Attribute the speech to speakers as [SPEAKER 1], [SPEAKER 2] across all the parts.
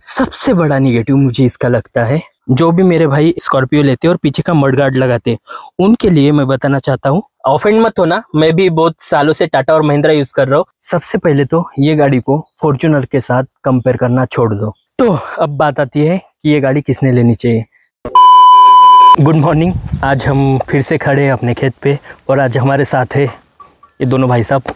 [SPEAKER 1] सबसे बड़ा निगेटिव मुझे इसका लगता है, जो भी मेरे भाई स्कॉर्पियो लेते हैं और पीछे का मड गार्ड लगाते हैं, उनके लिए मैं बताना चाहता हूँ, ऑफेंड मत होना, मैं भी बहुत सालों से टाटा और महिंद्रा यूज कर रहा हूँ। सबसे पहले तो ये गाड़ी को फॉर्च्यूनर के साथ कंपेयर करना छोड़ दो। तो अब बात आती है कि ये गाड़ी किसने लेनी चाहिए। गुड मॉर्निंग, आज हम फिर से खड़े हैं अपने खेत पे और आज हमारे साथ है ये दोनों भाई साहब।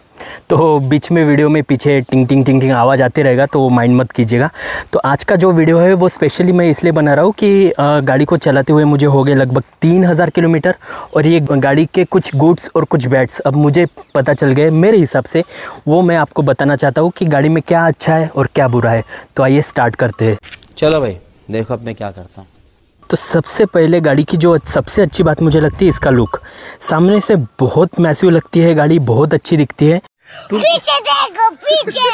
[SPEAKER 1] तो बीच में वीडियो में पीछे टिंग टिंग टिंग टिंग आवाज़ आते रहेगा, तो माइंड मत कीजिएगा। तो आज का जो वीडियो है वो स्पेशली मैं इसलिए बना रहा हूँ कि गाड़ी को चलाते हुए मुझे हो गए लगभग 3000 किलोमीटर और ये गाड़ी के कुछ गुड्स और कुछ बैड्स अब मुझे पता चल गए मेरे हिसाब से, वो मैं आपको बताना चाहता हूँ कि गाड़ी में क्या अच्छा है और क्या बुरा है। तो आइए स्टार्ट करते हैं।
[SPEAKER 2] चलो भाई देखो अब मैं क्या करता हूँ।
[SPEAKER 1] तो सबसे पहले गाड़ी की जो सबसे अच्छी बात मुझे लगती है इसका लुक। सामने से बहुत मैसिव लगती है गाड़ी, बहुत अच्छी दिखती है।
[SPEAKER 3] पीछे देखो, पीछे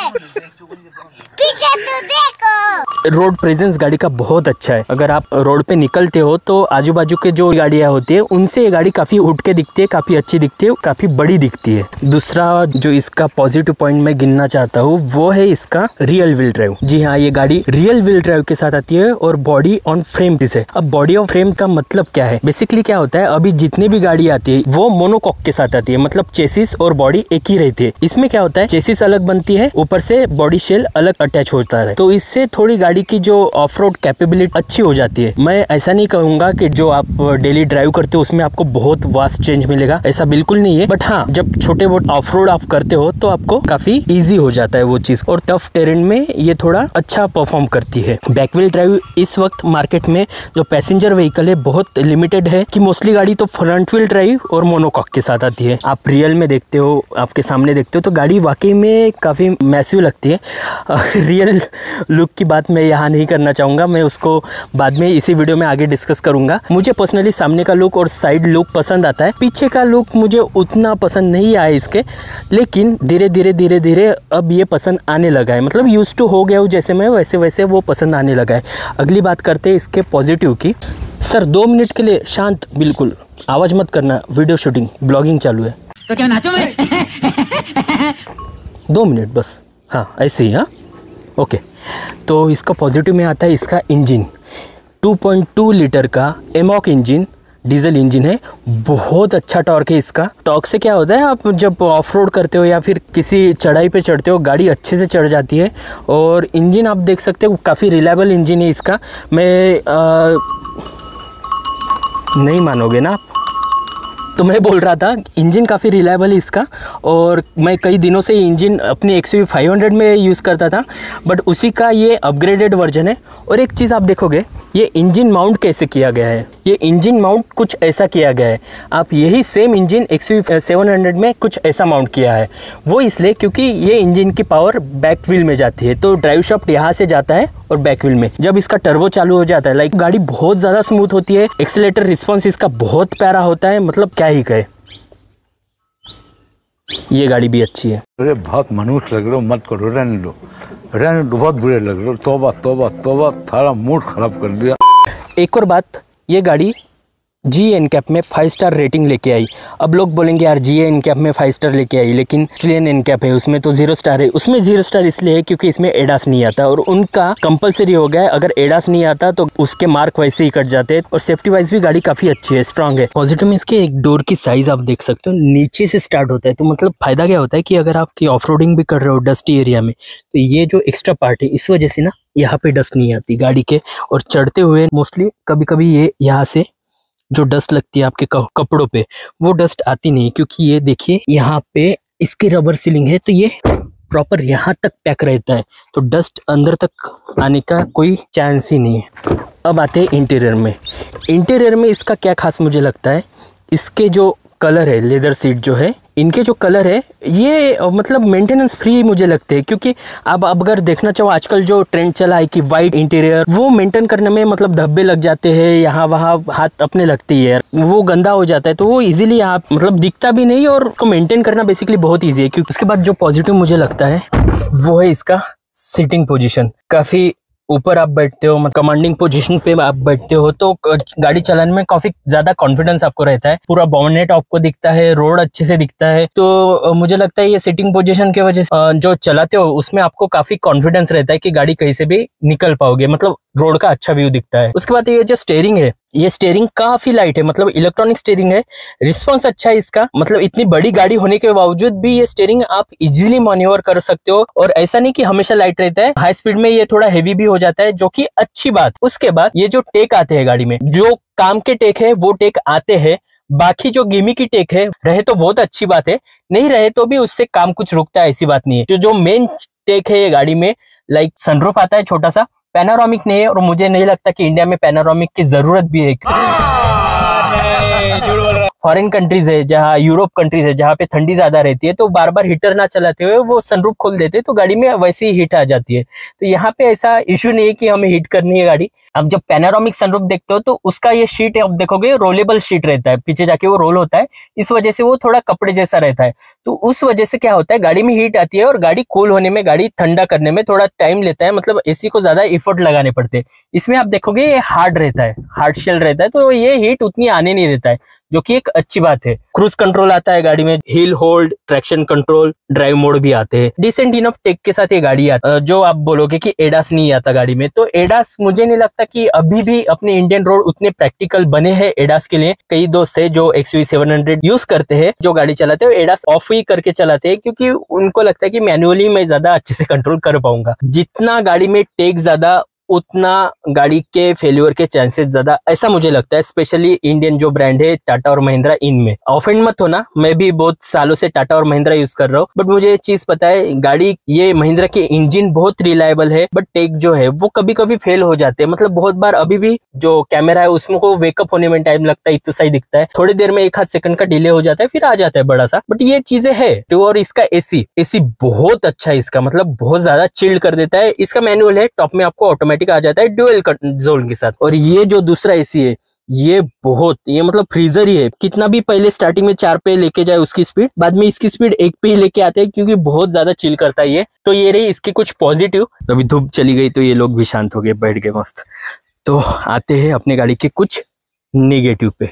[SPEAKER 3] तो देखो।
[SPEAKER 1] रोड प्रेजेंस गाड़ी का बहुत अच्छा है। अगर आप रोड पे निकलते हो तो आजू बाजू के जो गाड़ियाँ होती है उनसे ये गाड़ी काफ़ी उठ के दिखती है, काफ़ी अच्छी दिखती है, काफ़ी बड़ी दिखती है। दूसरा जो इसका पॉजिटिव पॉइंट मैं गिनना चाहता हूँ वो है इसका रियल व्हील ड्राइव। जी हाँ, ये गाड़ी रियल व्हील ड्राइव के साथ आती है और बॉडी ऑन फ्रेम से। अब बॉडी ऑन फ्रेम का मतलब क्या है? बेसिकली क्या होता है, अभी जितनी भी गाड़ी आती है वो मोनोकॉक के साथ आती है, मतलब चेसिस और बॉडी एक ही रहती है। इसमें क्या होता है, चेसिस अलग बनती है, ऊपर से बॉडी शेल अलग अटैच होता है, तो इससे थोड़ी गाड़ी की जो ऑफ रोड कैपेबिलिटी अच्छी हो जाती है। मैं ऐसा नहीं कहूंगा कि जो आप डेली ड्राइव करते हो उसमें आपको बहुत वास्ट चेंज मिलेगा, ऐसा बिल्कुल नहीं है। बट हाँ, जब छोटे बहुत ऑफ रोड आप करते हो तो आपको काफी इजी हो जाता है वो चीज, और टफ टेरेन में ये थोड़ा अच्छा परफॉर्म करती है। बैक व्हील ड्राइव इस वक्त मार्केट में जो पैसेंजर व्हीकल है बहुत लिमिटेड है, कि मोस्टली गाड़ी तो फ्रंट व्हील ड्राइव और मोनोकॉक के साथ आती है। आप रियल में देखते हो, आपके सामने देखते हो तो गाड़ी वाकई में काफी मैसिव लगती है। रियल लुक की बात मैं यहाँ नहीं करना चाहूँगा, मैं उसको बाद में इसी वीडियो में आगे डिस्कस करूँगा। मुझे पर्सनली सामने का लुक और साइड लुक पसंद आता है, पीछे का लुक मुझे उतना पसंद नहीं आया इसके, लेकिन धीरे धीरे अब ये पसंद आने लगा है। मतलब यूज टू हो गया हूँ जैसे मैं, वैसे वैसे वो पसंद आने लगा है। अगली बात करते हैं इसके पॉजिटिव की। सर 2 मिनट के लिए शांत, बिल्कुल आवाज़ मत करना, वीडियो शूटिंग ब्लॉगिंग चालू है।
[SPEAKER 3] तो क्या नाचो मैं?
[SPEAKER 1] 2 मिनट बस, हाँ ऐसे ही। हाँ ओके। तो इसका पॉजिटिव में आता है इसका इंजन, 2.2 लीटर का एमॉक इंजन, डीजल इंजन है, बहुत अच्छा टॉर्क है इसका। टॉर्क से क्या होता है, आप जब ऑफ रोड करते हो या फिर किसी चढ़ाई पे चढ़ते हो गाड़ी अच्छे से चढ़ जाती है। और इंजन आप देख सकते हो काफ़ी रिलायबल इंजन है इसका। मैं नहीं मानोगे ना आप, तो मैं बोल रहा था इंजन काफ़ी रिलायबल है इसका, और मैं कई दिनों से इंजन अपनी XUV 500 में यूज़ करता था, बट उसी का ये अपग्रेडेड वर्जन है। और एक चीज़ आप देखोगे, ये इंजन माउंट कैसे किया गया है, ये इंजन माउंट कुछ ऐसा किया गया है। आप यही सेम इंजन XUV 700 में कुछ ऐसा माउंट किया है, वो इसलिए क्योंकि ये इंजन की पावर बैक व्हील में जाती है, तो ड्राइव शाफ्ट यहाँ से जाता है और बैक व्हील में जब इसका टर्बो चालू हो जाता है, लाइक गाड़ी बहुत ज़्यादा स्मूथ होती है, एक्सीलरेटर रिस्पॉन्स इसका बहुत प्यारा होता है, मतलब क्या ही कहे। ये गाड़ी भी अच्छी है।
[SPEAKER 4] अरे बहुत मनुष्य लग रहे हो, मत करो, रहने दो, बहुत बुरे लग रहे हो। तौबा तौबा तौबा, थारा मूड खराब कर दिया। एक
[SPEAKER 1] और बात, ये गाड़ी जी एनकैप में 5 स्टार रेटिंग लेके आई। अब लोग बोलेंगे यार जी एनकैप में 5 स्टार लेके आई, लेकिन ऑस्ट्रेलियन एनकैप है उसमें तो 0 स्टार है। उसमें 0 स्टार इसलिए है क्योंकि इसमें एडास नहीं आता, और उनका कंपलसरी हो गया है, अगर एडास नहीं आता तो उसके मार्क वैसे ही कट जाते हैं। और सेफ्टी वाइज भी गाड़ी काफ़ी अच्छी है, स्ट्रांग है। पॉजिटिव में इसके एक डोर की साइज आप देख सकते हो, नीचे से स्टार्ट होता है, तो मतलब फ़ायदा क्या होता है कि अगर आप ऑफ रोडिंग भी कर रहे हो डस्टी एरिया में, तो ये जो एक्स्ट्रा पार्ट है इस वजह से ना यहाँ पे डस्ट नहीं आती गाड़ी के। और चढ़ते हुए मोस्टली कभी कभी ये यहाँ से जो डस्ट लगती है आपके कपड़ों पे, वो डस्ट आती नहीं, क्योंकि ये देखिए यहाँ पे इसकी रबर सीलिंग है, तो ये प्रॉपर यहाँ तक पैक रहता है, तो डस्ट अंदर तक आने का कोई चांस ही नहीं है। अब आते हैं इंटीरियर में। इंटीरियर में इसका क्या खास मुझे लगता है, इसके जो कलर है, लेदर सीट जो है, इनके जो कलर है ये मतलब मेंटेनेंस फ्री मुझे लगते हैं, क्योंकि अब अगर देखना चाहो आजकल जो ट्रेंड चला है कि वाइट इंटीरियर, वो मेंटेन करने में मतलब धब्बे लग जाते हैं, यहाँ वहाँ हाथ अपने लगती है, वो गंदा हो जाता है, तो वो इजीली आप मतलब दिखता भी नहीं, और उसको मेंटेन करना बेसिकली बहुत ईजी है। क्योंकि उसके बाद जो पॉजिटिव मुझे लगता है वो है इसका सीटिंग पोजीशन, काफ़ी ऊपर आप बैठते हो, कमांडिंग पोजीशन पे आप बैठते हो, तो गाड़ी चलाने में काफी ज्यादा कॉन्फिडेंस आपको रहता है। पूरा बॉनेट आपको दिखता है, रोड अच्छे से दिखता है। तो मुझे लगता है ये सिटिंग पोजीशन की वजह से जो चलाते हो उसमें आपको काफी कॉन्फिडेंस रहता है कि गाड़ी कहीं से भी निकल पाओगे, मतलब रोड का अच्छा व्यू दिखता है। उसके बाद ये जो स्टीयरिंग है, ये स्टीयरिंग काफी लाइट है, मतलब इलेक्ट्रॉनिक स्टीयरिंग है। रिस्पॉन्स अच्छा है इसका, मतलब इतनी बड़ी गाड़ी होने के बावजूद भी ये स्टीयरिंग आप इजीली मैन्यूवर कर सकते हो। और ऐसा नहीं कि हमेशा लाइट रहता है, हाई स्पीड में ये थोड़ा हेवी भी हो जाता है, जो कि अच्छी बात। उसके बाद ये जो टेक आते हैं गाड़ी में, जो काम के टेक है वो टेक आते हैं। बाकी जो गिमी की टेक है रहे तो बहुत अच्छी बात है, नहीं रहे तो भी उससे काम कुछ रुकता है, ऐसी बात नहीं है। जो मेन टेक है ये गाड़ी में, लाइक सनरूफ आता है छोटा सा, पैनोरामिक नहीं है, और मुझे नहीं लगता कि इंडिया में पैनोरामिक की जरूरत भी है। फॉरेन कंट्रीज है, जहाँ यूरोप कंट्रीज है, जहाँ पे ठंडी ज्यादा रहती है, तो बार बार हीटर ना चलाते हुए वो सनरूफ खोल देते तो गाड़ी में वैसे ही हीट आ जाती है। तो यहाँ पे ऐसा इश्यू नहीं है कि हमें हीट करनी है गाड़ी। अब जब पैनोरामिक सनरूफ देखते हो तो उसका ये शीट है, अब देखोगे रोलेबल शीट रहता है, पीछे जाके वो रोल होता है, इस वजह से वो थोड़ा कपड़े जैसा रहता है। तो उस वजह से क्या होता है, गाड़ी में हीट आती है और गाड़ी कूल होने में, गाड़ी ठंडा करने में थोड़ा टाइम लेता है, मतलब एसी को ज्यादा एफर्ट लगाने पड़ते हैं। इसमें आप देखोगे ये हार्ड रहता है, हार्ड शेल रहता है, तो ये हीट उतनी आने नहीं देता है, जो कि एक अच्छी बात है। क्रूज कंट्रोल आता है गाड़ी में, hill hold, traction control, drive mode भी आते हैं। डिसेंट इनफ टेक के साथ ये गाड़ी आता है। जो आप बोलोगे कि एडास नहीं आता गाड़ी में, तो एडास मुझे नहीं लगता कि अभी भी अपने इंडियन रोड उतने प्रैक्टिकल बने हैं एडास के लिए। कई दोस्त है जो XUV 700 यूज करते हैं, जो गाड़ी चलाते हैं एडास ऑफ ही करके चलाते हैं, क्योंकि उनको लगता है कि मैनुअली मैं ज्यादा अच्छे से कंट्रोल कर पाऊंगा। जितना गाड़ी में टेक ज्यादा, उतना गाड़ी के फेल्यूर के चांसेस ज्यादा, ऐसा मुझे लगता है। स्पेशली इंडियन जो ब्रांड है टाटा और महिंद्रा, इनमें ऑफेंड मत होना, मैं भी बहुत सालों से टाटा और महिंद्रा यूज कर रहा हूँ, बट मुझे ये चीज पता है, गाड़ी ये महिंद्रा के इंजन बहुत रिलायबल है, बट टेक जो है वो कभी कभी फेल हो जाते हैं। मतलब बहुत बार अभी भी जो कैमरा है उसमें को वेकअप होने में टाइम लगता है, इतना सही दिखता है, थोड़ी देर में 1 आध सेकंड का डिले हो जाता है, फिर आ जाता है बड़ा सा, बट ये चीजें है। और इसका एसी बहुत अच्छा है इसका, मतलब बहुत ज्यादा चिल्ड कर देता है। इसका मैनुअल है, टॉप में आपको ऑटोमेटिक आ जाता है ड्यूअल जोन के साथ। और ये जो दूसरा एसी है ये मतलब फ्रीजर ही है। कितना भी पहले स्टार्टिंग में 4 पे लेके जाए उसकी स्पीड, बाद में इसकी स्पीड 1 पे ही लेके आते हैं, क्योंकि बहुत ज्यादा चिल करता है ये। तो ये रही इसकी कुछ पॉजिटिव। अभी धूप चली गई तो ये लोग भी शांत हो गए, बैठ गए मस्त। तो आते हैं अपने गाड़ी के कुछ नेगेटिव पे।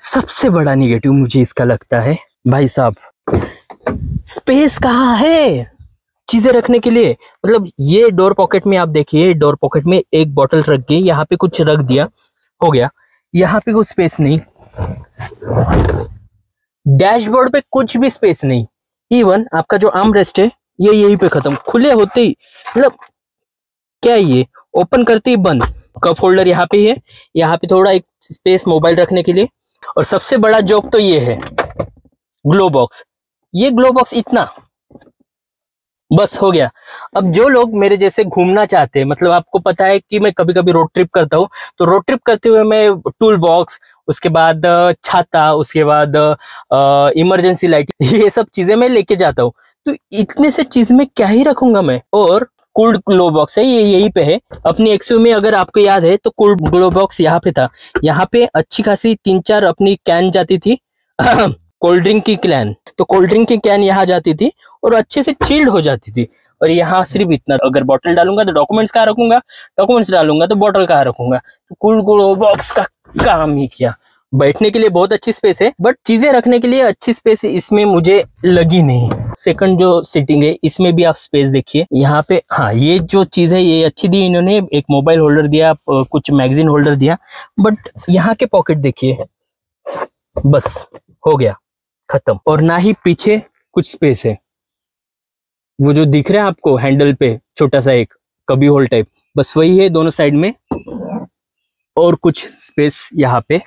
[SPEAKER 1] सबसे बड़ा नेगेटिव मुझे इसका लगता है, भाई साहब स्पेस कहाँ है चीजें रखने के लिए। मतलब ये डोर पॉकेट में आप देखिए, डोर पॉकेट में एक बॉटल रख गई, यहाँ पे कुछ रख दिया, हो गया। यहाँ पे कुछ स्पेस नहीं, डैशबोर्ड पे कुछ भी स्पेस नहीं। इवन आपका जो आर्म रेस्ट है ये यहीं पे खत्म, खुले होते ही, मतलब क्या है ये, ओपन करते ही बंद। कप होल्डर यहाँ पे है, यहाँ पे थोड़ा एक स्पेस मोबाइल रखने के लिए। और सबसे बड़ा जोक तो ये है ग्लो बॉक्स। ये ग्लो बॉक्स इतना बस हो गया। अब जो लोग मेरे जैसे घूमना चाहते हैं, मतलब आपको पता है कि मैं कभी कभी रोड ट्रिप करता हूँ, तो रोड ट्रिप करते हुए मैं टूल बॉक्स, उसके बाद छाता, उसके बाद इमरजेंसी लाइट, ये सब चीजें मैं लेके जाता हूँ। तो इतने से चीज में क्या ही रखूंगा मैं। और कूल्ड ग्लो बॉक्स है, ये यहीं पे है अपनी XUV में। अगर आपको याद है तो कूल्ड ग्लो बॉक्स यहाँ पे था, यहाँ पे अच्छी खासी 3-4 अपनी कैन जाती थी कोल्ड ड्रिंक की कैन, तो कोल्ड ड्रिंक की कैन यहाँ जाती थी और अच्छे से चिल्ड हो जाती थी। और यहाँ सिर्फ इतना, अगर बॉटल डालूंगा तो डॉक्यूमेंट्स कहाँ रखूंगा, डॉक्यूमेंट्स डालूंगा तो बॉटल कहाँ रखूंगा। तो कूल्ड ग्लो बॉक्स का काम ही किया। बैठने के लिए बहुत अच्छी स्पेस है, बट चीजें रखने के लिए अच्छी स्पेस इसमें मुझे लगी नहीं। सेकंड जो सीटिंग है इसमें भी आप स्पेस देखिए यहाँ पे। हाँ, ये जो चीज है ये अच्छी दी इन्होंने, एक मोबाइल होल्डर दिया, कुछ मैगजीन होल्डर दिया, बट यहाँ के पॉकेट देखिए, बस हो गया खत्म। और ना ही पीछे कुछ स्पेस है, वो जो दिख रहा है आपको हैंडल पे छोटा सा एक कभी होल टाइप, बस वही है दोनों साइड में, और कुछ स्पेस यहाँ पे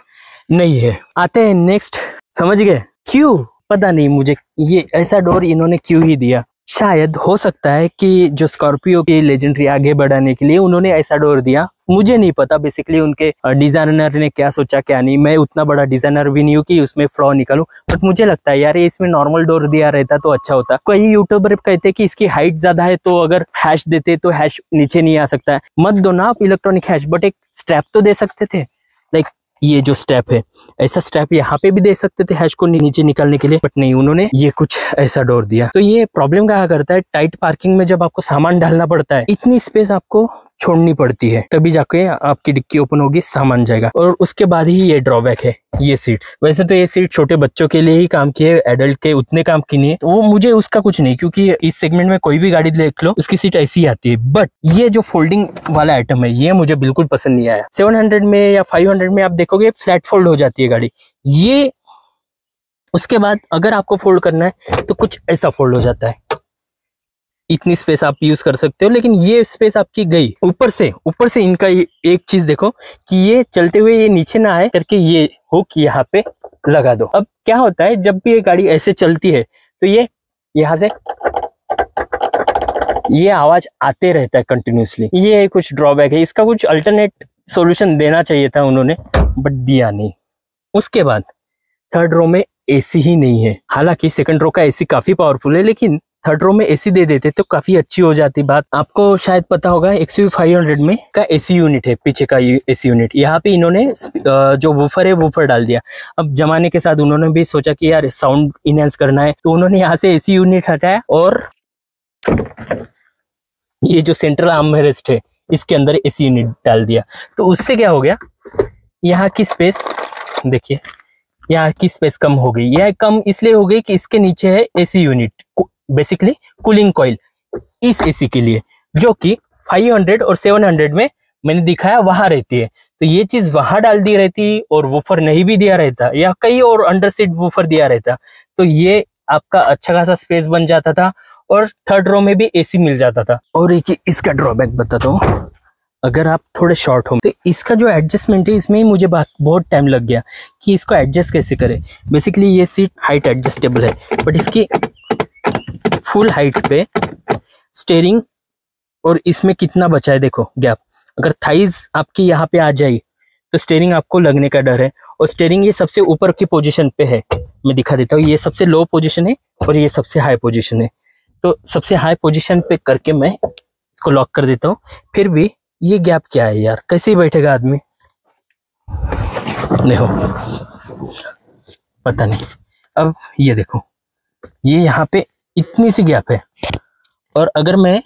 [SPEAKER 1] नहीं है। आते हैं नेक्स्ट। समझ गए क्यों? पता नहीं मुझे ये ऐसा डोर इन्होंने क्यों ही दिया। शायद हो सकता है कि जो स्कॉर्पियो की लेजेंडरी आगे बढ़ाने के लिए उन्होंने ऐसा डोर दिया, मुझे नहीं पता बेसिकली उनके डिजाइनर ने क्या सोचा क्या नहीं। मैं उतना बड़ा डिजाइनर भी नहीं हूँ कि उसमें फ्लॉ निकालूं, बट मुझे लगता है यार इसमें नॉर्मल डोर दिया रहता तो अच्छा होता। कई यूट्यूबर कहते हैं कि इसकी हाइट ज्यादा है, तो अगर हैश देते तो हैश नीचे नहीं आ सकता है। मत दो ना आप इलेक्ट्रॉनिक हैश, बट एक स्ट्रैप तो दे सकते थे। लाइक ये जो स्टेप है, ऐसा स्टेप यहाँ पे भी दे सकते थे हैश को नीचे निकालने के लिए, बट नहीं, उन्होंने ये कुछ ऐसा डोर दिया। तो ये प्रॉब्लम क्या करता है, टाइट पार्किंग में जब आपको सामान डालना पड़ता है, इतनी स्पेस आपको छोड़नी पड़ती है, तभी जाके आपकी डिक्की ओपन होगी, सामान जाएगा। और उसके बाद ही ये ड्रॉबैक है ये सीट्स। वैसे तो ये सीट छोटे बच्चों के लिए ही काम की है, एडल्ट के उतने काम की नहीं है, तो वो मुझे उसका कुछ नहीं, क्योंकि इस सेगमेंट में कोई भी गाड़ी देख लो उसकी सीट ऐसी आती है। बट ये जो फोल्डिंग वाला आइटम है ये मुझे बिल्कुल पसंद नहीं आया। 700 में या 500 में आप देखोगे फ्लैट फोल्ड हो जाती है गाड़ी। ये उसके बाद अगर आपको फोल्ड करना है तो कुछ ऐसा फोल्ड हो जाता है। इतनी स्पेस आप यूज कर सकते हो, लेकिन ये स्पेस आपकी गई। ऊपर से इनका एक चीज देखो कि ये चलते हुए ये नीचे ना आए करके ये हुक यहाँ पे लगा दो। अब क्या होता है, जब भी ये गाड़ी ऐसे चलती है तो ये यहाँ से ये आवाज आते रहता है कंटिन्यूसली। ये कुछ ड्रॉबैक है, इसका कुछ अल्टरनेट सॉल्यूशन देना चाहिए था उन्होंने, बट दिया नहीं। उसके बाद थर्ड रो में एसी ही नहीं है। हालांकि सेकंड रो का एसी काफी पावरफुल है, लेकिन थर्ड रो में एसी दे देते तो काफी अच्छी हो जाती बात। आपको शायद पता होगा XUV 500 में का एसी यूनिट है, पीछे का एसी यूनिट। यहाँ पे इन्होंने जो वूफर है वूफर डाल दिया। अब जमाने के साथ उन्होंने भी सोचा कि यार साउंड इनहेंस करना है, तो उन्होंने यहाँ से एसी यूनिट हटाया और ये जो सेंट्रल आर्म रेस्ट है इसके अंदर एसी यूनिट डाल दिया। तो उससे क्या हो गया, यहाँ की स्पेस देखिए, यहाँ की स्पेस कम हो गई। यह कम इसलिए हो गई कि इसके नीचे है AC unit, basically cooling coil इस एसी के लिए, जो कि 500 और 700 में मैंने दिखाया वहां रहती है। तो ये चीज वहां डाल दी रहती और वूफर नहीं भी दिया रहता, या कई और अंडर सीट वूफर दिया रहता, तो ये आपका अच्छा खासा स्पेस बन जाता था और थर्ड रो में भी एसी मिल जाता था। और एक इसका ड्रॉबैक बताता हूँ, अगर आप थोड़े शॉर्ट हो तो इसका जो एडजस्टमेंट है इसमें ही मुझे बहुत टाइम लग गया कि इसको एडजस्ट कैसे करें। बेसिकली ये सीट हाइट एडजस्टेबल है, बट इसकी फुल हाइट पे स्टीयरिंग और इसमें कितना बचा है देखो गैप। अगर थाइज आपकी यहाँ पे आ जाए तो स्टीयरिंग आपको लगने का डर है। और स्टीयरिंग ये सबसे ऊपर की पोजीशन पे है, मैं दिखा देता हूँ। ये सबसे लो पोजीशन है और ये सबसे हाई पोजीशन है। तो सबसे हाई पोजीशन पे करके मैं इसको लॉक कर देता हूँ। फिर भी ये गैप क्या है यार, कैसे ही बैठेगा आदमी, देखो पता नहीं। अब ये देखो, ये यहाँ पे इतनी सी गैप है, और अगर मैं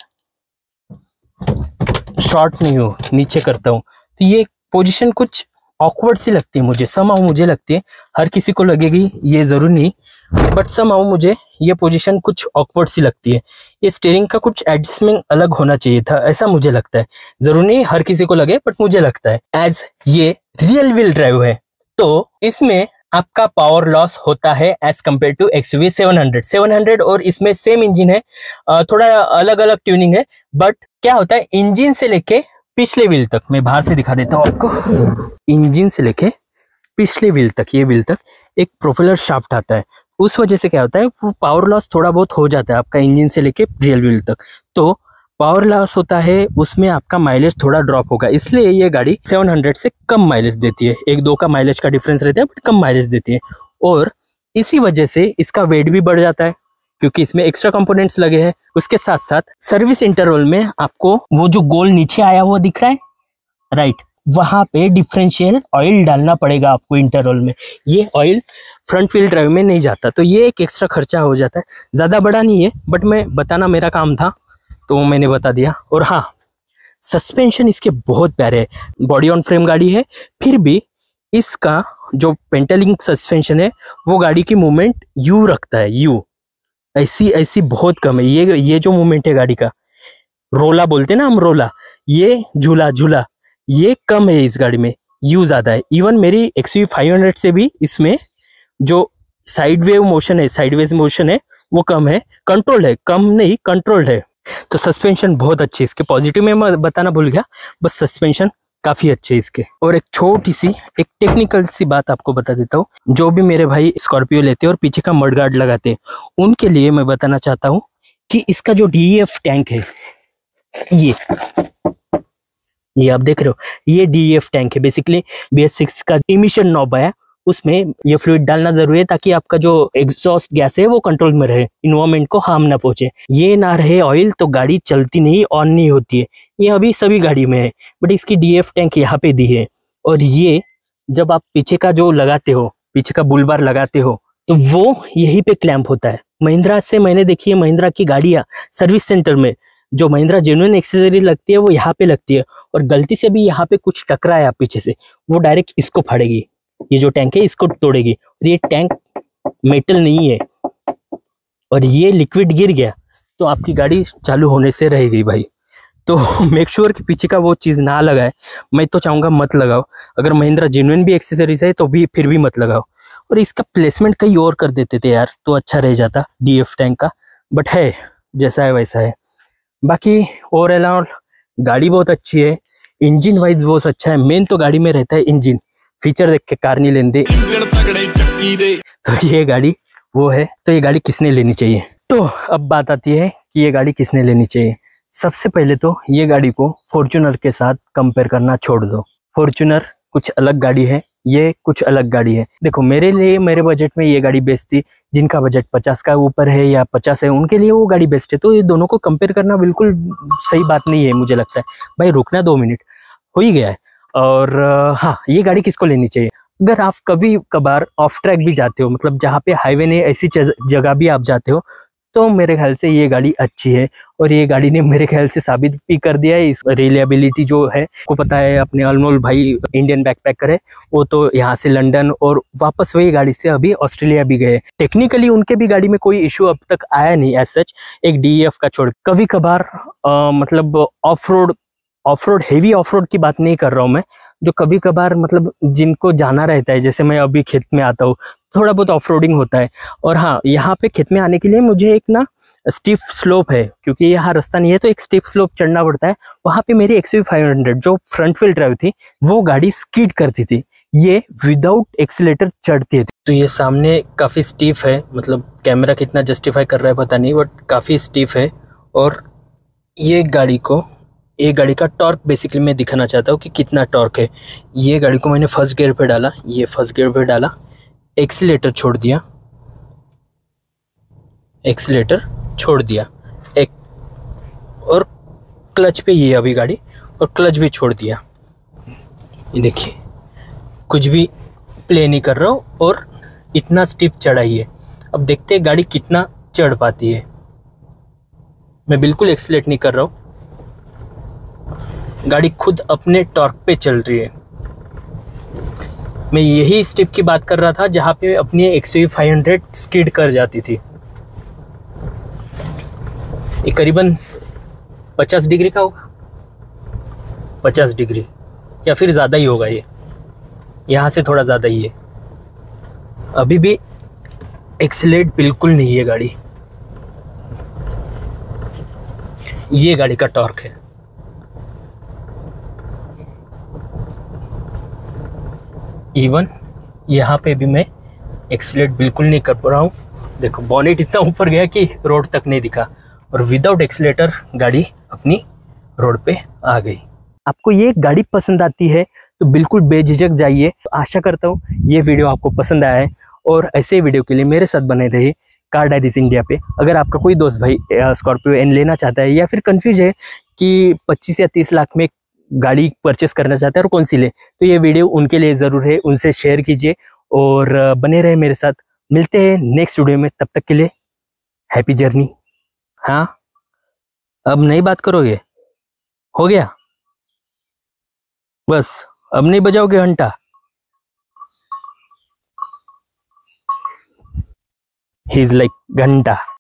[SPEAKER 1] शॉर्ट नहीं हूँ नीचे करता हूँ तो ये पोजीशन कुछ ऑकवर्ड सी लगती है मुझे, समहाउ मुझे लगती है। हर किसी को लगेगी ये जरूर नहीं, बट समहाउ मुझे ये पोजीशन कुछ ऑकवर्ड सी लगती है। ये स्टीयरिंग का कुछ एडजस्टमेंट अलग होना चाहिए था, ऐसा मुझे लगता है। जरूर नहीं हर किसी को लगे, बट मुझे लगता है। एज ये रियल व्हील ड्राइव है तो इसमें आपका पावर लॉस होता है एज कम्पेयर टू XUV 700 और इसमें सेम इंजन है, थोड़ा अलग अलग ट्यूनिंग है। बट क्या होता है, इंजन से लेके पिछले व्हील तक, मैं बाहर से दिखा देता हूँ आपको। इंजन से लेके पिछले व्हील तक, ये व्हील तक एक प्रोपेलर शाफ्ट आता है। उस वजह से क्या होता है, वो पावर लॉस थोड़ा बहुत हो जाता है आपका इंजन से लेके रियल व्हील तक। तो पावर लॉस होता है, उसमें आपका माइलेज थोड़ा ड्रॉप होगा। इसलिए ये गाड़ी 700 से कम माइलेज देती है। 1-2 का माइलेज का डिफरेंस रहता है, बट कम माइलेज देती है। और इसी वजह से इसका वेट भी बढ़ जाता है, क्योंकि इसमें एक्स्ट्रा कंपोनेंट्स लगे हैं। उसके साथ साथ सर्विस इंटरवल में आपको वो जो गोल नीचे आया हुआ दिख रहा है, राइट, वहां पे डिफरेंशियल ऑयल डालना पड़ेगा आपको इंटरवल में। ये ऑयल फ्रंट व्हील ड्राइव में नहीं जाता, तो ये एक एक्स्ट्रा खर्चा हो जाता है। ज्यादा बड़ा नहीं है, बट मैं बताना मेरा काम था तो मैंने बता दिया। और हाँ, सस्पेंशन इसके बहुत प्यारे है। बॉडी ऑन फ्रेम गाड़ी है, फिर भी इसका जो पेंटेलिंग सस्पेंशन है वो गाड़ी की मूवमेंट यू रखता है। यू ऐसी बहुत कम है। ये जो मूवमेंट है गाड़ी का, रोला बोलते हैं ना हम, रोला, ये झूला ये कम है इस गाड़ी में, यू ज्यादा है। इवन मेरी XUV 500 से भी इसमें जो साइडवेज मोशन है वो कम है, कंट्रोल्ड है, कम नहीं कंट्रोल्ड है। तो सस्पेंशन बहुत अच्छी है इसके। पॉजिटिव में मैं बताना भूल गया, बस सस्पेंशन काफी अच्छे है इसके। और एक छोटी सी एक टेक्निकल सी बात आपको बता देता हूँ। जो भी मेरे भाई स्कॉर्पियो लेते हैं और पीछे का मड गार्ड लगाते हैं, उनके लिए मैं बताना चाहता हूँ कि इसका जो DEF टैंक है, ये आप देख रहे हो, ये DEF टैंक है। बेसिकली BS6 का इमिशन नॉब है, उसमें ये फ्लूइड डालना जरूरी है ताकि आपका जो एग्जॉस्ट गैस है वो कंट्रोल में रहे, इन्वायरमेंट को हार्म ना पहुंचे। ये ना रहे ऑयल तो गाड़ी चलती नहीं, ऑन नहीं होती है। ये अभी सभी गाड़ी में है, बट इसकी DEF टैंक यहाँ पे दी है। और ये जब आप पीछे का जो लगाते हो, पीछे का बुल बार लगाते हो, तो वो यहीं पे क्लैंप होता है। महिंद्रा से मैंने देखी है, महिंद्रा की गाड़ियां सर्विस सेंटर में जो महिंद्रा जेन्युइन एक्सेसरी लगती है वो यहाँ पे लगती है, और गलती से भी यहाँ पे कुछ टकराया पीछे से, वो डायरेक्ट इसको फाड़ेगी, ये जो टैंक है इसको तोड़ेगी। और ये टैंक मेटल नहीं है, और ये लिक्विड गिर गया तो आपकी गाड़ी चालू होने से रहेगी भाई। तो मेक श्योर कि पीछे का वो चीज़ ना लगाए। मैं तो चाहूँगा मत लगाओ, अगर महिंद्रा जेन्युइन भी एक्सेसरीज है तो भी फिर भी मत लगाओ। और इसका प्लेसमेंट कहीं और कर देते थे यार तो अच्छा रह जाता DF टैंक का, बट है जैसा है वैसा है। बाकी ओवरऑल गाड़ी बहुत अच्छी है, इंजन वाइज बहुत अच्छा है। मेन तो गाड़ी में रहता है इंजन, फीचर देख के कार नहीं लेने दे। तो ये गाड़ी वो है, तो ये गाड़ी किसने लेनी चाहिए? तो अब बात आती है कि ये गाड़ी किसने लेनी चाहिए। सबसे पहले तो ये गाड़ी को फॉर्च्यूनर के साथ कंपेयर करना छोड़ दो। फॉर्च्यूनर कुछ अलग गाड़ी है, ये कुछ अलग गाड़ी है। देखो मेरे लिए, मेरे बजट में ये गाड़ी बेस्ट थी। जिनका बजट 50 का ऊपर है या 50 है उनके लिए वो गाड़ी बेस्ट है। तो ये दोनों को कंपेयर करना बिल्कुल सही बात नहीं है मुझे लगता है। भाई रुकना 2 मिनट, हो ही गया है। और हाँ, ये गाड़ी किसको लेनी चाहिए? अगर आप कभी कभार ऑफ ट्रैक भी जाते हो, मतलब जहाँ पे हाईवे नहीं ऐसी जगह भी आप जाते हो, तो मेरे ख्याल से ये गाड़ी अच्छी है। और ये गाड़ी ने मेरे ख्याल से साबित भी कर दिया है। इस रिलायबिलिटी जो है, को पता है अपने अनमोल भाई इंडियन बैकपैकर है, वो तो यहाँ से लंदन और वापस वही गाड़ी से अभी ऑस्ट्रेलिया भी गए। टेक्निकली उनके भी गाड़ी में कोई इशू अब तक आया नहीं एज सच, एक DEF का छोड़। कभी कभार मतलब of road heavy of road की बात नहीं कर रहा हूँ मैं, जो कभी कभार मतलब जिनको जाना रहता है, जैसे मैं अभी खेत में आता हूँ, थोड़ा बहुत ऑफ रोडिंग होता है। और हाँ, यहाँ पे खेत में आने के लिए मुझे एक ना स्टीफ स्लोप है, क्योंकि यहाँ रास्ता नहीं है तो एक स्टीफ स्लोप चढ़ना पड़ता है। वहाँ पे मेरी XUV 500 जो फ्रंट व्हील ड्राइव थी, वो गाड़ी स्कीड करती थी, ये विदाउट एक्सीलेटर चढ़ती थी। तो ये सामने काफ़ी स्टीफ है, मतलब कैमरा कितना जस्टिफाई कर रहा है पता नहीं, बट काफ़ी स्टीफ है। और ये गाड़ी का टॉर्क बेसिकली मैं दिखाना चाहता हूँ कि कितना टॉर्क है। ये गाड़ी को मैंने फर्स्ट गियर पे डाला, ये फर्स्ट गियर पे डाला, एक्सीलेटर छोड़ दिया, एक्सीलेटर छोड़ दिया एक, और क्लच पे ये अभी गाड़ी, और क्लच भी छोड़ दिया। ये देखिए कुछ भी प्ले नहीं कर रहा हूँ, और इतना स्टिफ चढ़ाई है। अब देखते हैं गाड़ी कितना चढ़ पाती है। मैं बिल्कुल एक्सीलेट नहीं कर रहा हूँ, गाड़ी खुद अपने टॉर्क पे चल रही है। मैं यही स्टेप की बात कर रहा था जहाँ पे अपनी XUV 500 स्किड कर जाती थी। ये करीबन 50 डिग्री का होगा, 50 डिग्री या फिर ज़्यादा ही होगा। ये यहाँ से थोड़ा ज़्यादा ही है। अभी भी एक्सीलेट बिल्कुल नहीं है गाड़ी। ये गाड़ी का टॉर्क है। इवन यहाँ पे भी मैं एक्सीलेट बिल्कुल नहीं कर पा रहा हूँ। देखो बॉनेट इतना ऊपर गया कि रोड तक नहीं दिखा, और विदाउट एक्सीलेटर गाड़ी अपनी रोड पे आ गई। आपको ये गाड़ी पसंद आती है तो बिल्कुल बेझिझक जाइए। तो आशा करता हूँ ये वीडियो आपको पसंद आया है, और ऐसे वीडियो के लिए मेरे साथ बने रहिए कार डायरीज इंडिया पे। अगर आपका कोई दोस्त भाई स्कॉर्पियो एन लेना चाहता है, या फिर कंफ्यूज है कि 25 या 30 लाख में गाड़ी परचेस करना चाहता है और कौन सी ले, तो ये वीडियो उनके लिए ज़रूर है, उनसे शेयर कीजिए और बने रहे मेरे साथ। मिलते हैं नेक्स्ट वीडियो में, तब तक के लिए हैप्पी जर्नी। हाँ, अब नहीं बात करोगे? हो गया बस, अब नहीं बजाओगे घंटा? ही इज लाइक घंटा।